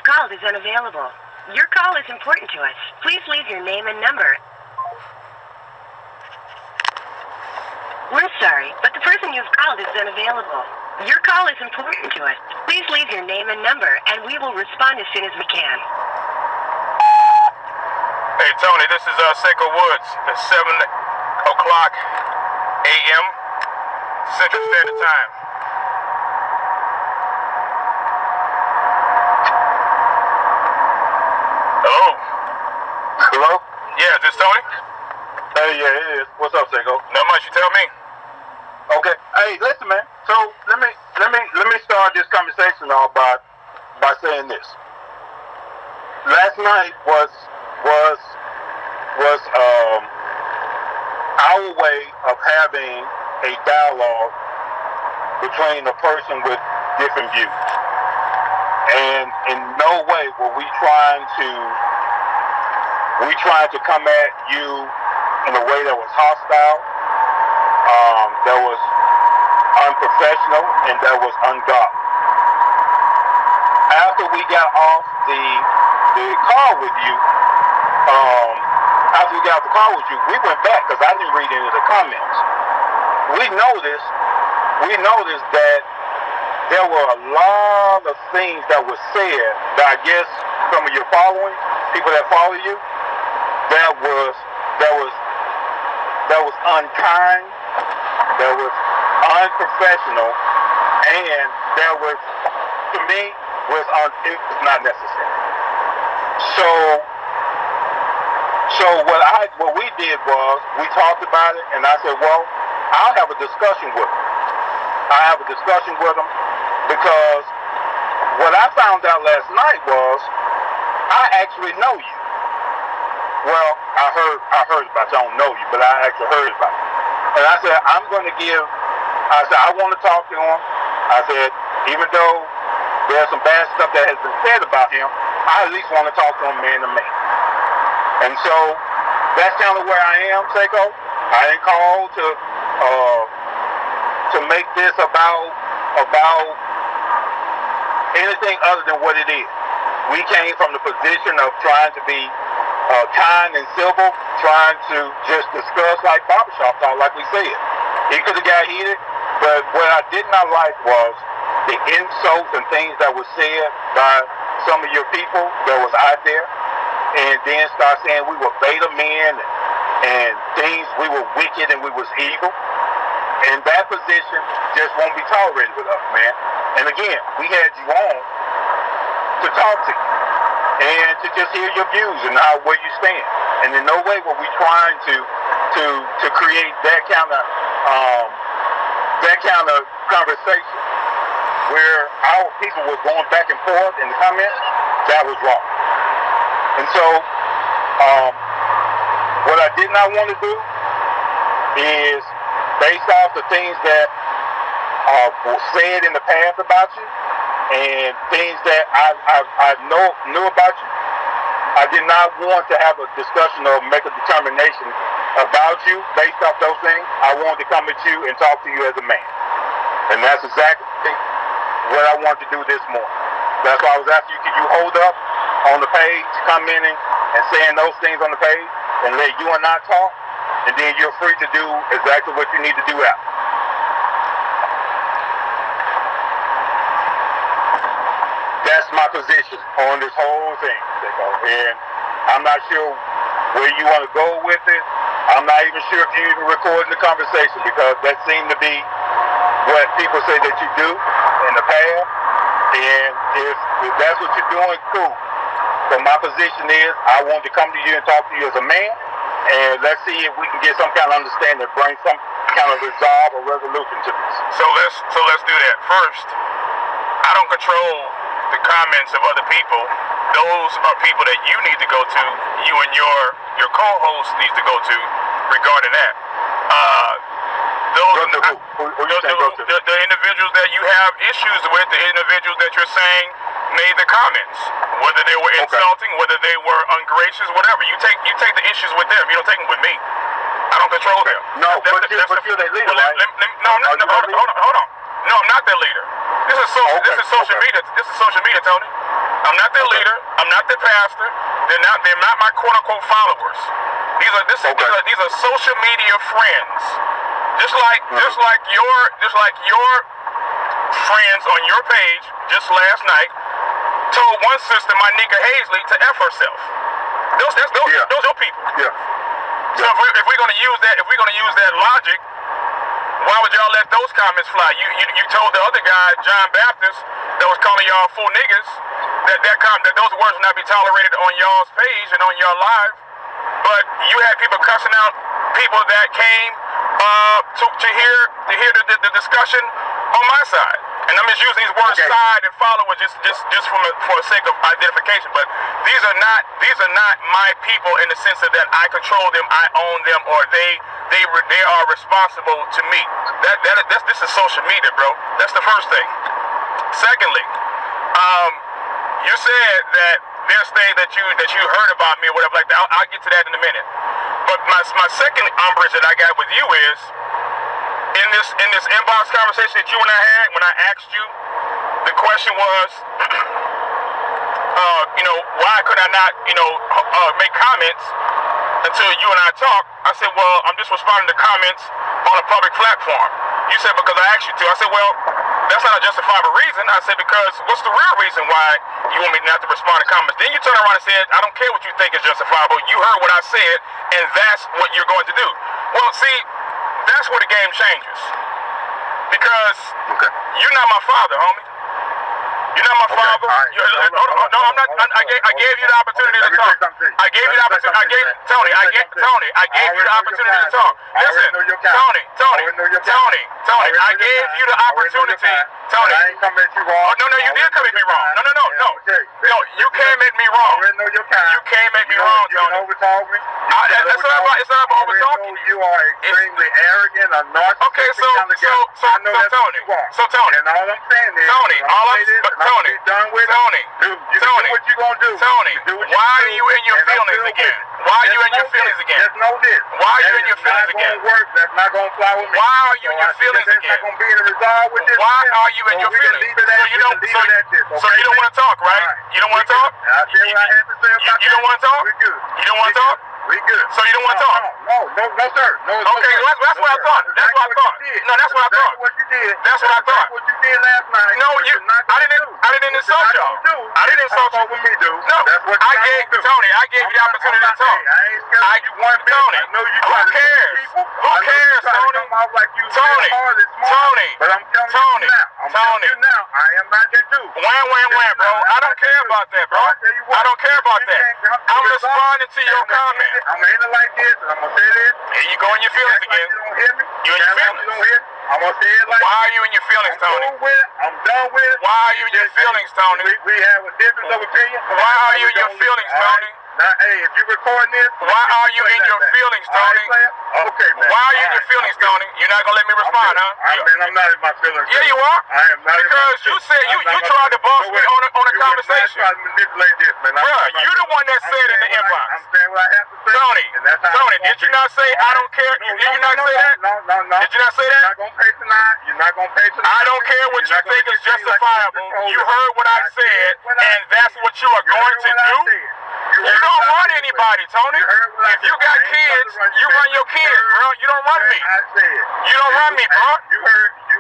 you've called is unavailable. Your call is important to us. Please leave your name and number. We're sorry, but the person you've called is unavailable. Your call is important to us. Please leave your name and number, and we will respond as soon as we can. Hey, Tony, this is SaikoWoods. It's 7 o'clock a.m. Central Standard Time. Hello? Hello? Yeah, is this Tony? Hey, yeah, it is. What's up, Seiko? Not much, you tell me. Okay. Hey, listen, man. So let me start this conversation off by saying this. Last night was our way of having a dialogue between a person with different views, and in no way were we trying to come at you in a way that was hostile, that was unprofessional, and that was ungodly. After we got off the call with you, we went back because I didn't read any of the comments. We noticed that there were a lot of things that were said that I guess some of your following, people that follow you, that was unkind, that was unprofessional, and that was, to me, it was not necessary. So what we did was we talked about it, and I said, well, I'll have a discussion with them. Because what I found out last night was I actually know you. Well, I heard about you. I don't know you, but I actually heard about you. And I said, I want to talk to him. I said, even though there's some bad stuff that has been said about him, I at least want to talk to him man to man. And so that's kind of where I am, Seiko. I didn't call to make this about anything other than what it is. We came from the position of trying to be kind and civil, trying to just discuss like barbershop talk, like we said. He could have got heated, but what I did not like was the insults and things that were said by some of your people that was out there, and then start saying we were beta men and things, we were wicked and we was evil. And that position just won't be tolerated with us, man. And again, we had you on to talk to you and to just hear your views and where you stand. And in no way were we trying to create that kind of conversation where our people were going back and forth in the comments. That was wrong. And so what I did not want to do is, based off the things that were said in the past about you and things that I knew about you, I did not want to have a discussion or make a determination about you based off those things. I wanted to come at you and talk to you as a man. And that's exactly what I wanted to do this morning. That's why I was asking you, could you hold up on the page, commenting and saying those things on the page, and let you and I talk, and then you're free to do exactly what you need to do after. That's my position on this whole thing, and I'm not sure where you want to go with it. I'm not even sure if you even recording the conversation, because that seemed to be what people say that you do in the past. And if that's what you're doing, cool. So my position is, I want to come to you and talk to you as a man, and let's see if we can get some kind of understanding, bring some kind of resolve or resolution to this. So let's do that. First, I don't control the comments of other people. Those are people that you need to go to, you and your co-host needs to go to regarding that. The individuals that you have issues with, the individuals that you're saying made the comments, whether they were insulting, whether they were ungracious, whatever. You take the issues with them. You don't take them with me. I don't control them. No, but you're their leader, right? Hold on. No, I'm not their leader. This is social media. This is social media, Tony. I'm not their leader. I'm not their pastor. They're not my quote unquote followers. These are social media friends. Just like your friends on your page just last night told one sister, my nigga Hazley, to F herself. Those are people. Yeah. So if we're gonna use that logic, why would y'all let those comments fly? You told the other guy, John Baptist, that was calling y'all full niggas, that those words would not be tolerated on y'all's page and on your live. But you had people cussing out people that came to hear the discussion on my side. And I'm just using these words side and follower just for the sake of identification. But these are not my people in the sense of that I control them, I own them, or they are responsible to me. This is social media, bro. That's the first thing. Secondly, you said that there's things that you heard about me or whatever like that. I'll get to that in a minute. But my second umbrage that I got with you is in this inbox conversation that you and I had when I asked you, the question was, why could I not, make comments until you and I talk? I said, well, I'm just responding to comments on a public platform. You said because I asked you to. I said, well, that's not a justifiable reason. I said, because what's the real reason why you want me not to respond to comments? Then you turned around and said, I don't care what you think is justifiable. You heard what I said, and that's what you're going to do. Well, see, that's where the game changes. Because you're not my father, homie. You're not my father. No, I'm not. I gave you the opportunity to talk. I gave you the opportunity. Tony, I gave you the opportunity to talk. Listen, Tony, I gave you the opportunity. Tony. I ain't coming at you wrong. No, you did come at me wrong. No. No, you came at me wrong. You came at me wrong, Tony. You can overtalk me. It's not about overtalking. You are extremely arrogant, a narcissist. Okay, so Tony. So Tony. And all I'm saying is, Tony, Tony, done with Tony, it. You do what you gonna do. Tony, why are you in your feelings again? Why are you in your feelings again? Just know this. Why are you in your feelings again? That's not gonna fly with me. Why are you in your feelings again? That's not gonna be in the resolve with this. Why are you in your feelings? So you don't want to talk, right? You don't want to talk? I said what I had to say about you don't want to talk? We good. You don't want to talk? We good. So you don't want to talk? No, sir. No, okay, that's what I thought. That's what I thought. No, that's what I thought. What you did. That's what I thought. What you did last night. No, I didn't insult y'all. I didn't insult you. With me, dude. No, I gave you the opportunity to talk. I ain't scared of you one bit. Tony, I know you who cares? Who cares, Tony? Tony. But I'm telling you now. I'm telling you now. I am not that dude. Wham, bro. I don't care about that, bro. I don't care about that. I'm responding to your comment. I'm gonna end it like this, and I'm gonna say this. Here you go in your feelings again. You don't hear me? You in your feelings? I'm gonna say it like why are you in your feelings, Tony? I'm done with it. Why are you in your feelings, Tony? We have a difference of opinion. Why are you in your feelings, Tony? Now, hey, if you recording this, why are you in your feelings, Tony? Okay, man. Why are you in your feelings, Tony? You're not gonna let me respond, huh? I'm not in my feelings. Yeah, you are. I am not. Because you said you tried to boss me on a conversation. You trying to manipulate this, man. Bruh, you're the one that said in the inbox. I'm saying what I have to say. Tony, did you not say I don't care? Did you not say that? No. Did you not say that? You're not gonna pay tonight. I don't care what you think is justifiable. You heard what I said, and that's what you are going to do? You don't run anybody, Tony. If you got kids, you run your kids, bro. You don't run me. You don't run me, bro. You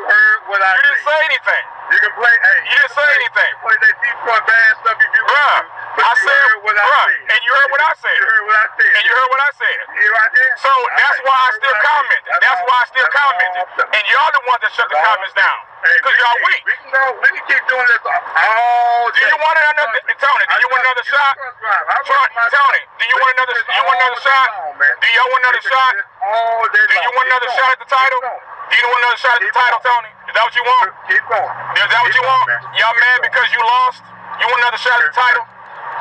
heard what I said. You didn't say anything. You can play, you didn't say anything. You can play that deep front bad stuff if you want to. But I said, and you heard what I said. You heard what I said. And you heard what I said. So that's why I still comment. That's why I still commented. And y'all the ones that shut the comments down. Because y'all weak. We can keep doing this all day. Do you want another, Tony, do you want another shot? Tony, do you want another shot? Do y'all want another shot? Do you want another shot at the title? Do you want another shot at the title, Tony? Is that what you want? Keep going. Is that what you want? Y'all mad because you lost? You want another shot at the title?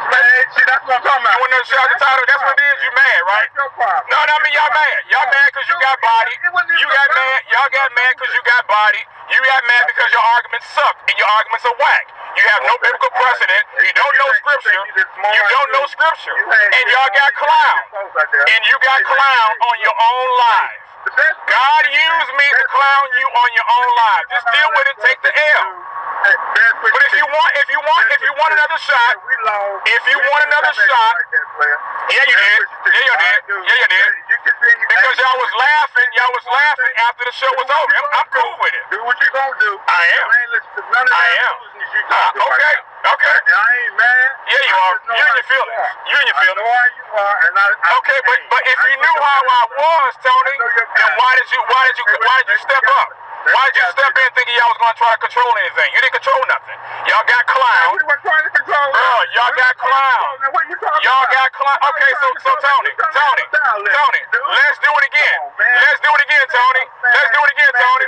Man, see, that's what I'm talking about. You want another shot at the title? That's what it is. You mad, right? No, I mean y'all mad. Y'all mad because you got body. You got mad. Y'all got mad because you got body. You got mad because your arguments suck and your arguments are whack. You have no biblical precedent. You don't know scripture. You don't know scripture. And y'all got clown. And you got clown on your own live. God used me to clown you on your own live. Just deal with it. Take the L. But if you want another shot, if you want another shot, yeah, you did. Yeah, you did. Yeah, you did. Because y'all was laughing after the show was over. I'm cool with it. Do what you gonna do. I am. I am. Okay. Okay. And I ain't mad. Yeah, you are. You're in your feelings. You're in your feelings. I know how you are, and okay, but if you knew how I was, Tony, then why did you step up? Why did you step in thinking y'all was gonna try to control anything? You didn't control nothing. Y'all got clowned. We were trying to control. Bro, y'all got clowned. Y'all got clowned. Okay, so Tony, let's do it again. Let's do it again, Tony. Let's do it again, Tony.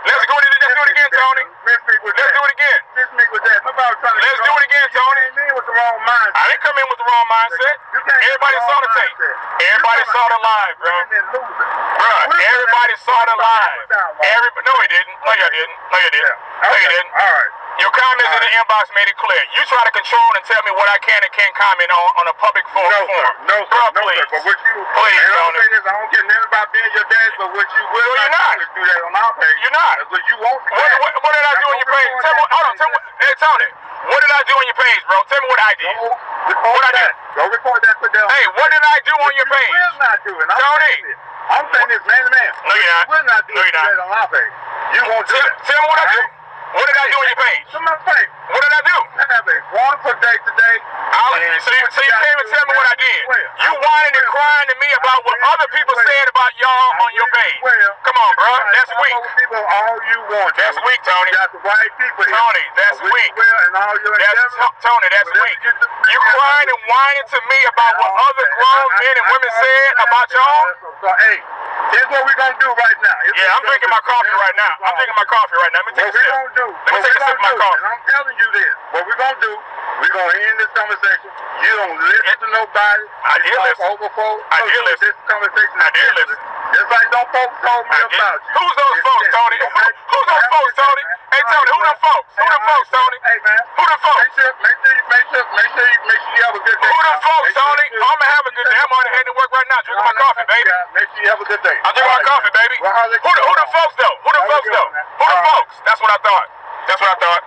Let's do it again, Tony. Let's do it again. Let's do it again, Tony. I didn't come in with the wrong mindset. Everybody saw the tape. Everybody saw the live, bro. Bro, everybody saw the live. No, he didn't. No, you didn't. No, you didn't. No, you didn't. All right. Your comments in the inbox made it clear. You try to control and tell me what I can and can't comment on a public forum. No, sir. Please. But what you, please, and I'm Tony. say this, I don't care nothing about being your dad, but what you will you're not not do that on our page. You're not. That's what you want to do. What did I do on your page? Tell me, hold on. Hey, Tony. What did I do on your page, bro? Tell me what I did. What I did? Go record that. Put that on. Hey, what did I do on your page? You will not do it. Tony. I'm saying this man to man. No, you're not. You will not do that on our page. You won't do that. Tell me what I do. What did I do on your page? To my face. What did I do? Have a wonderful day today. So you came and tell me what I did. You whining and crying to me about what other people said about y'all on your page. Come on, bro. That's weak. All you want. That's weak, Tony. You got the right people here. Tony, that's weak. Tony, that's weak. You crying and whining to me about what other grown men and women said about y'all? So, hey, here's what we're going to do right now. Yeah, I'm drinking my coffee right now. Let me take a sip. Let me take a sip of my coffee. And I'm telling you this. What we're going to do, we're going to end this conversation. You don't listen to nobody. I did listen. I did listen. This conversation I did listen. Just like them folks told me about you. Who's those folks, Tony? Who's those folks, Tony? Hey, Tony, who them folks? Who them folks, Tony? Hey, man. Who them folks? Make sure you have a good day. Who them folks, Tony? I'm going to have a good day. I'm on the head to work right now drinking my coffee, baby. Make sure you have a good day. I'm drinking my coffee, baby. Who them folks, though? Who them folks, though? Who them folks? That's what I thought.